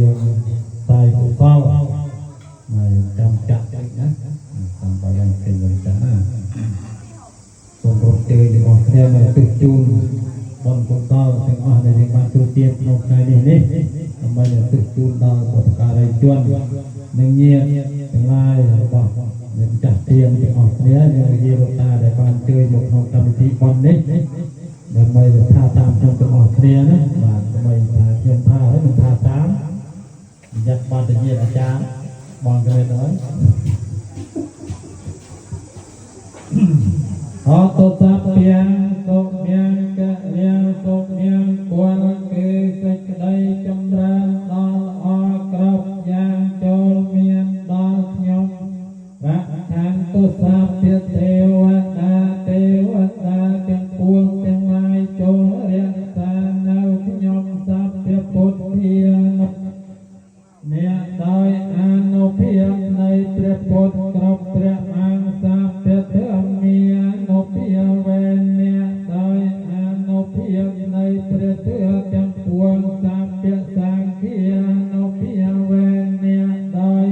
យើងតែកុសលហើយចាំចាក់ណាតាមបើយ៉ាងគេនឹងចាក់ណាសូមរកទេរបស់គ្នានៅទឹកជូនបងកុសលទាំងអស់ដែលយើងបានជួបទាបក្នុងថ្ងៃនេះដើម្បីនឹងទឹកជូនដល់បុព្វការីជននិងញាតិទាំងឡាយរបស់អ្នកចាស់ទានទាំងអស់គ្នាយើងនិយាយលោកតាដែលបានជួយមកក្នុងកម្មវិធីប៉ុននេះដើម្បីថាតាមខ្ញុំទាំងអស់គ្នាណាបាទដើម្បីថាខ្ញុំថាហើយមិនថាតាមយ៉ាត់បាត់ជាអាចារ្យបងគេទៅអត់ទៅតាពីងទុកមានកលៀងទុកមានគួរគឺសេចក្តីចម្រើនដល់អគ្រប់យ៉ាងចូលមានដល់ខ្ញុំរក្សាទុសាភិទេវតាទេវតាទាំងពួងទាំងឡាយចូលរក្សានៅខ្ញុំសព្វពុទ្ធាអ្នកដោយអនុភាពនៃព្រះពុទ្ធគ្រប់ព្រះអង្គសាភិធម្មានុភាវេអ្នកដោយអនុភាពនៃព្រះទើទាំងពួងសាភិសង្ឃានុភាវេអ្នកដោយ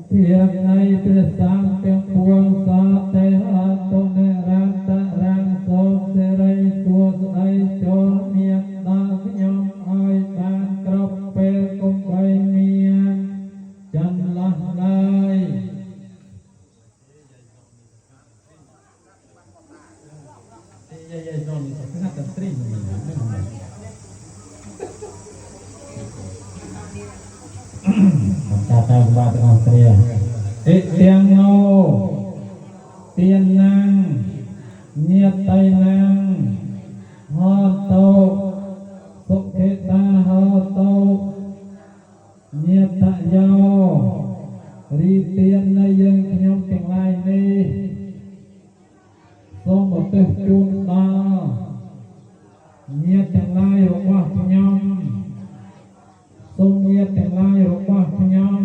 ភាពនៃព្រះសង្ឃទាំងពួងសតេហតុនិរន្តរំសូមសេរីសួស្តីចូលមានដល់ខ្ញុំឲ្យបានគ្រប់ពេលកុំបីមានចន្លោះឡើយតាតាបាតអន្តរាអិទាំងណោទានណាំងញាតៃណាំងហោតោសុខេតាហោតោញាតយោរីទាននៃយើងខ្ញុំទាំងឡាយនេះសូមឧទ្ទិសជូនដល់ញាតទាំងឡាយរបស់ខ្ញុំសូមញាតទាំងឡាយរបស់ខ្ញុំ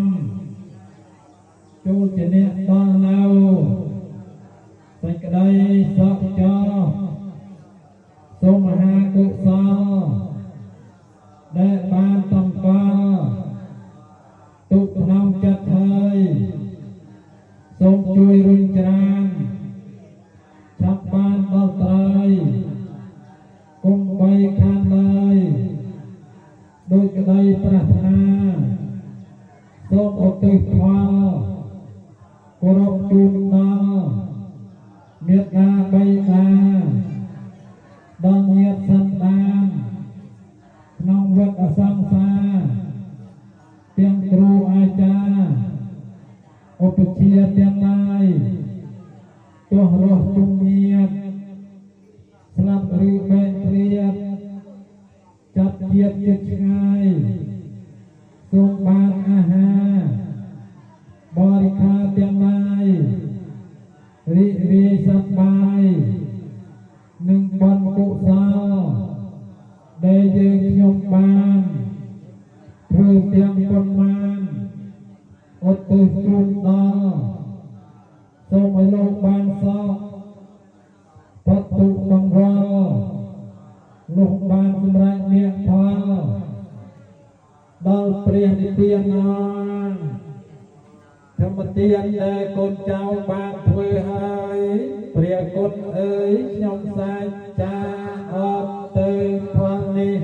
ចូលជាអ្នកដល់នៅសេចក្តីសុខចោសូមមហាកុសលដែលបានតំកល់ទុកក្នុងចិត្តហើយសូមជួយរុញច្រានចាប់បានដល់ត្រូវកុំបីខានឡើយដោយក្តីប្រាថ្នាសូមឧទ្ទិសផលគោរពជូនដល់មេត្តាបិតាដល់ញាតិសន្តានក្នុងវត្តអសង្សារទាំងគ្រូអាចារ្យឧបជាទាំងឡាយទោះរស់ជំញាតស្លាប់ឬបែកព្រាតចាត់ជាតិជិតឆ្ងាយសូមបានអាហារបរិខាទាំងឡាយរីករាយសប្បាយនឹងបុណ្យកុសលដែលយើងខ្ញុំបានធ្វើទាំងប៉ុន្មានឧទ្ទិសជូនដល់សូមឲ្យលោកបានសោកបតុបង្វល់លោកបានសម្រេចមេផលដល់ព្រះនិព្វានធម្មទានដែលកូនចៅបានធ្វើហើយព្រះគុណអើយខ្ញុំសាចចាអត់ទៅផលនេះ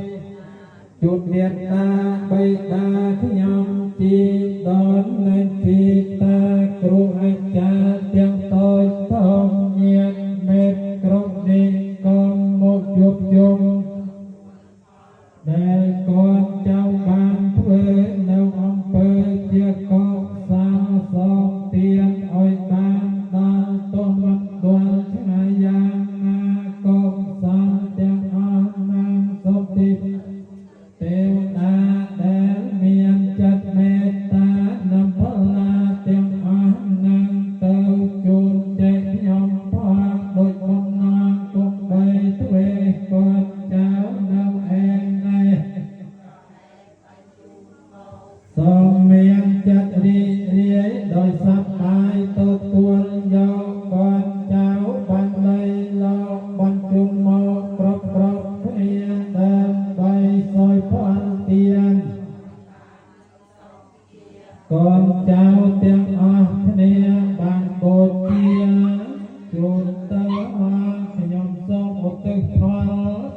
ជួបមានតាបិតាខ្ញុំជីដល់នៅពីតាគ្រូអាចារ្យទាំងតូចធំញាតិមេត្តាគ្រប់នេះកុំមកជួបជុំដែលកូនចៅបានធ្វើនៅអំពើជាកុសលសូមទានឲ្យបានដល់ទោះមិនដល់ឆ្ងាយយ៉ាងណាកុសលទាំងអស់នឹងសុទ្ធិទេវតាដែលមានចិត្តមេត្តានិងផលណាទាំងអស់នឹងទៅជូនចែកខ្ញុំផងដោយបំណងគង់បីទ្វេកូនចៅនៅឯណែសូមមានចិត្តរីករាយដោយសប្បាយទទួលយកកូនចៅបានលៃលោកបានជុំមកគ្រប់គ្នាដើម្បីសោយផលទាន កូនចៅទាំងអស់គ្នាបានបូជាជូនទៅអស់ខ្ញុំសូមឧទ្ទិសផល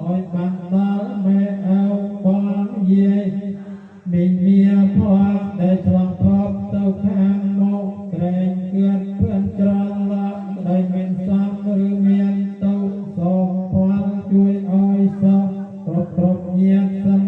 ឲ្យបានដល់មេអៅបងយាយមានមាផងដែលឆ្លងផុតទៅខាងមុខក្រែងគឿនเพื่อนច្រឡំដែលមានសំឬមានទៅសូមផលជួយឲ្យសោះគ្រប់ញាតិ